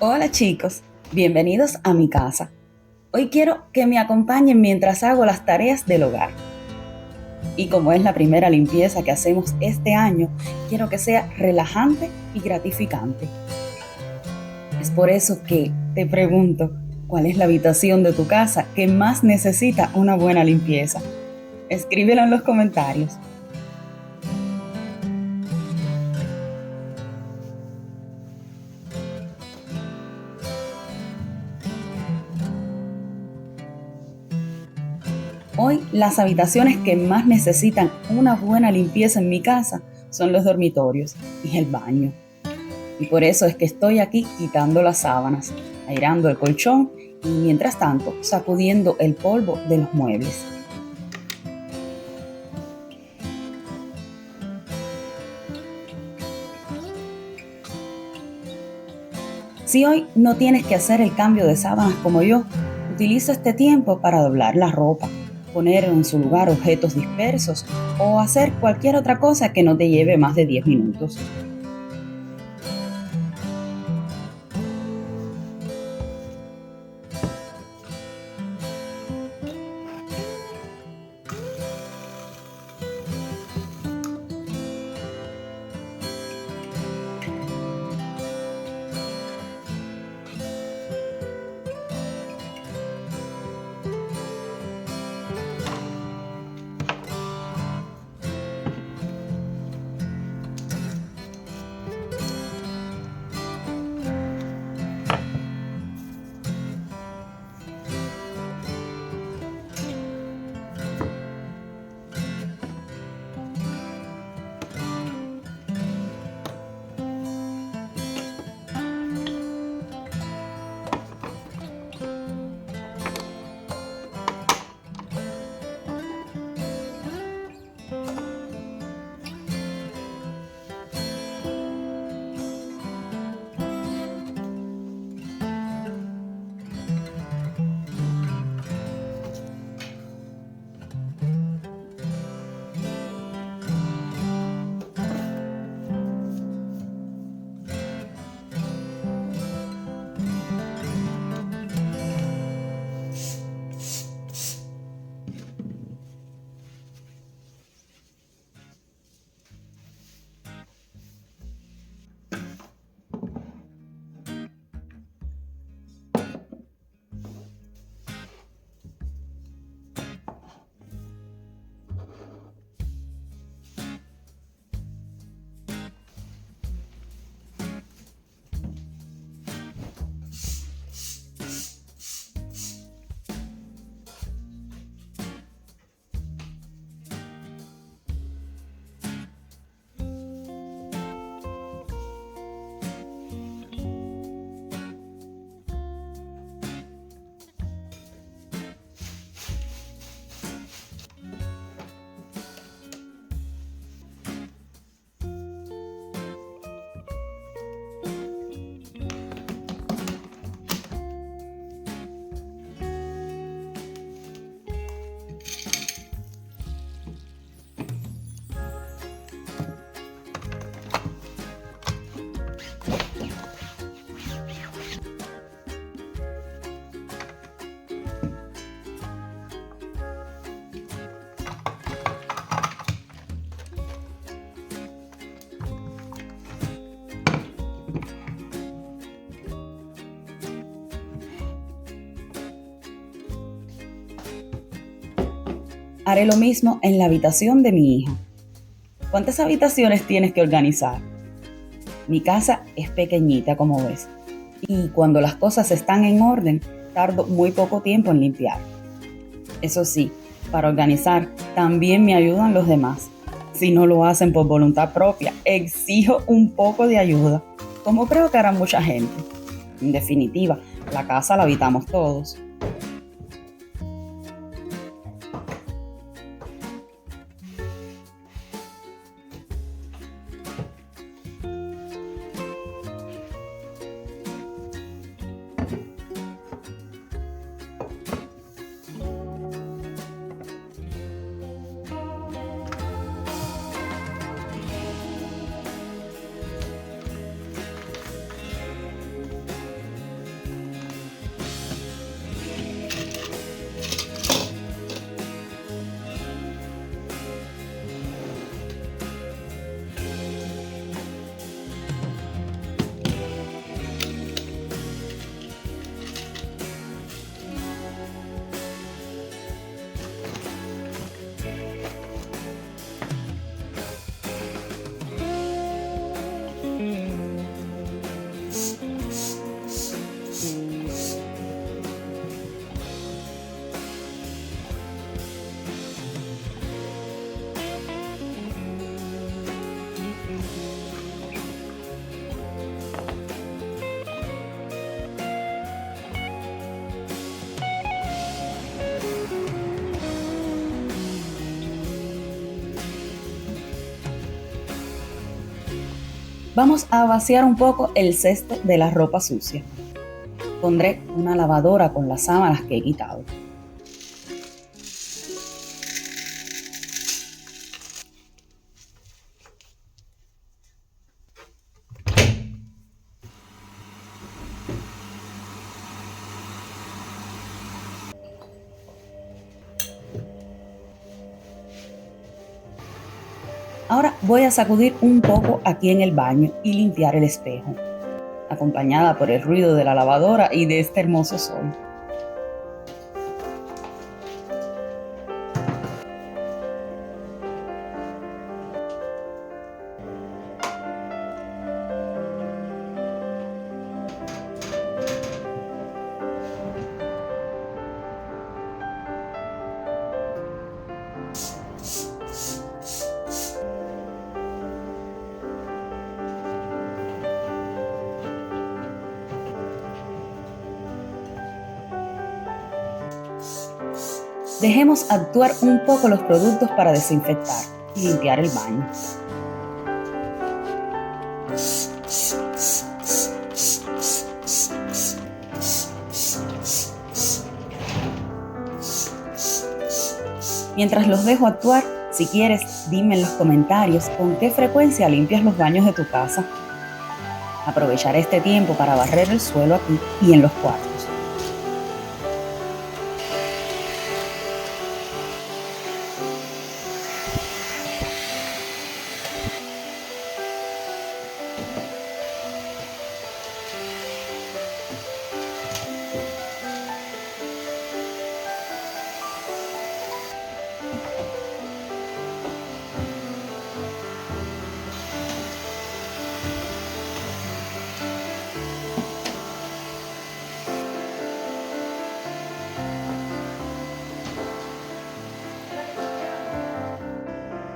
Hola chicos, bienvenidos a mi casa. Hoy quiero que me acompañen mientras hago las tareas del hogar. Y como es la primera limpieza que hacemos este año, quiero que sea relajante y gratificante. Es por eso que te pregunto, ¿cuál es la habitación de tu casa que más necesita una buena limpieza? Escríbelo en los comentarios. Hoy las habitaciones que más necesitan una buena limpieza en mi casa son los dormitorios y el baño. Y por eso es que estoy aquí quitando las sábanas, airando el colchón y mientras tanto sacudiendo el polvo de los muebles. Si hoy no tienes que hacer el cambio de sábanas como yo, utiliza este tiempo para doblar la ropa, poner en su lugar objetos dispersos o hacer cualquier otra cosa que no te lleve más de 10 minutos. Haré lo mismo en la habitación de mi hija. ¿Cuántas habitaciones tienes que organizar? Mi casa es pequeñita, como ves, y cuando las cosas están en orden, tardo muy poco tiempo en limpiar. Eso sí, para organizar también me ayudan los demás. Si no lo hacen por voluntad propia, exijo un poco de ayuda, como creo que hará mucha gente. En definitiva, la casa la habitamos todos. Vamos a vaciar un poco el cesto de la ropa sucia. Pondré una lavadora con las sábanas que he quitado. Ahora voy a sacudir un poco aquí en el baño y limpiar el espejo, acompañada por el ruido de la lavadora y de este hermoso sol. Dejemos actuar un poco los productos para desinfectar y limpiar el baño. Mientras los dejo actuar, si quieres, dime en los comentarios con qué frecuencia limpias los baños de tu casa. Aprovecharé este tiempo para barrer el suelo aquí y en los cuartos.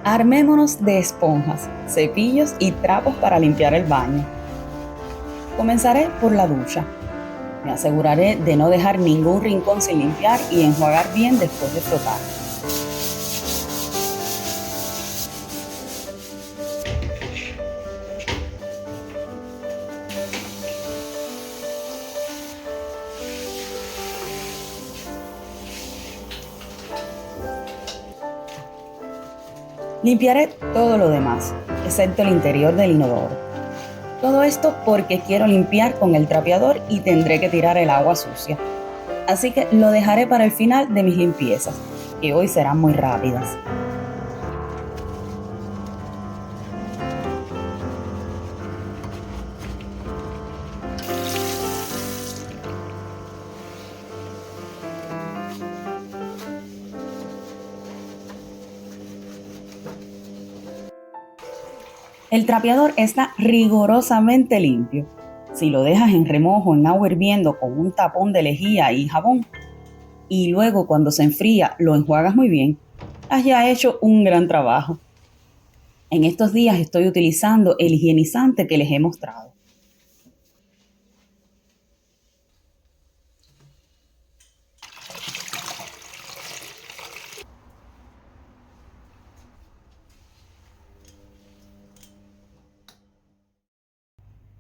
Armémonos de esponjas, cepillos y trapos para limpiar el baño. Comenzaré por la ducha. Me aseguraré de no dejar ningún rincón sin limpiar y enjuagar bien después de frotar. Limpiaré todo lo demás, excepto el interior del inodoro. Todo esto porque quiero limpiar con el trapeador y tendré que tirar el agua sucia. Así que lo dejaré para el final de mis limpiezas, que hoy serán muy rápidas. El trapeador está rigurosamente limpio. Si lo dejas en remojo en agua hirviendo con un tapón de lejía y jabón, y luego cuando se enfría lo enjuagas muy bien, has ya hecho un gran trabajo. En estos días estoy utilizando el higienizante que les he mostrado.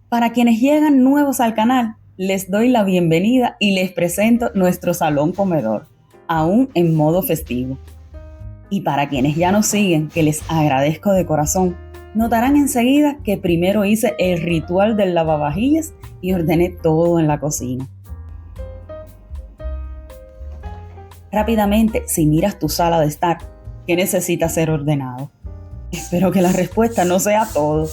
Para quienes llegan nuevos al canal, les doy la bienvenida y les presento nuestro salón comedor, aún en modo festivo. Y para quienes ya nos siguen, que les agradezco de corazón, notarán enseguida que primero hice el ritual del lavavajillas y ordené todo en la cocina. Rápidamente, si miras tu sala de estar, ¿qué necesita ser ordenado? Espero que la respuesta no sea todo.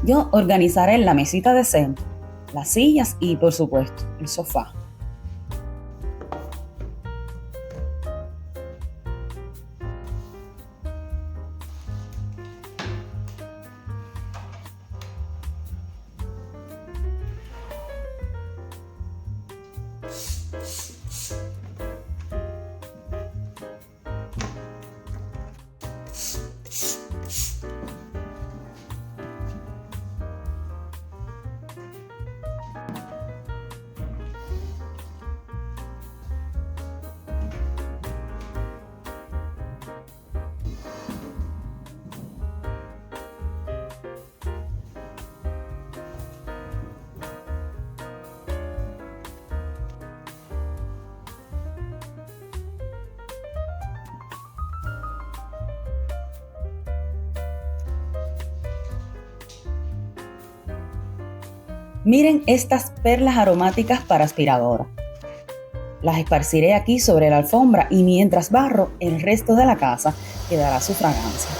Yo organizaré la mesita de centro, las sillas y, por supuesto, el sofá. Miren estas perlas aromáticas para aspiradora. Las esparciré aquí sobre la alfombra y mientras barro el resto de la casa quedará su fragancia.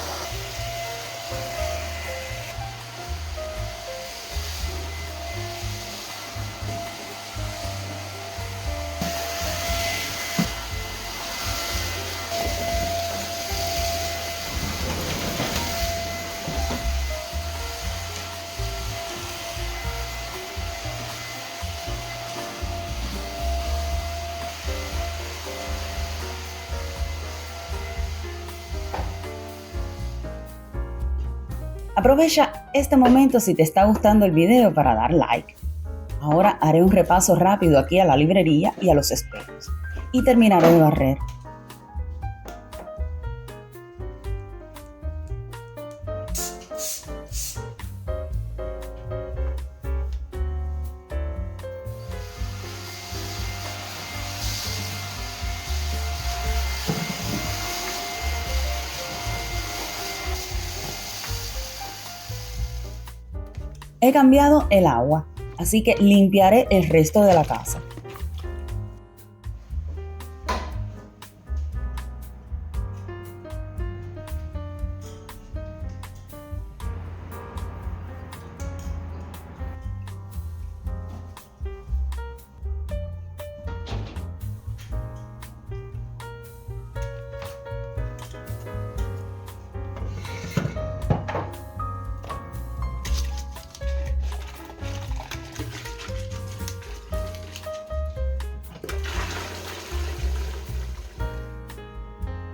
Aprovecha este momento si te está gustando el video para dar like. Ahora haré un repaso rápido aquí a la librería y a los espejos y terminaré de barrer. He cambiado el agua, así que limpiaré el resto de la casa.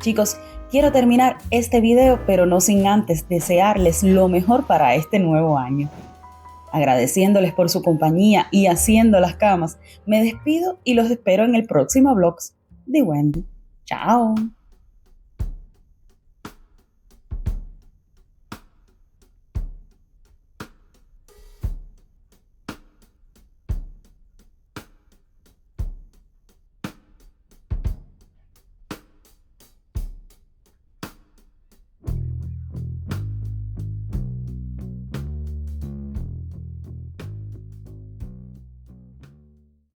Chicos, quiero terminar este video, pero no sin antes desearles lo mejor para este nuevo año. Agradeciéndoles por su compañía y haciendo las camas, me despido y los espero en el próximo vlog de Wendy. ¡Chao!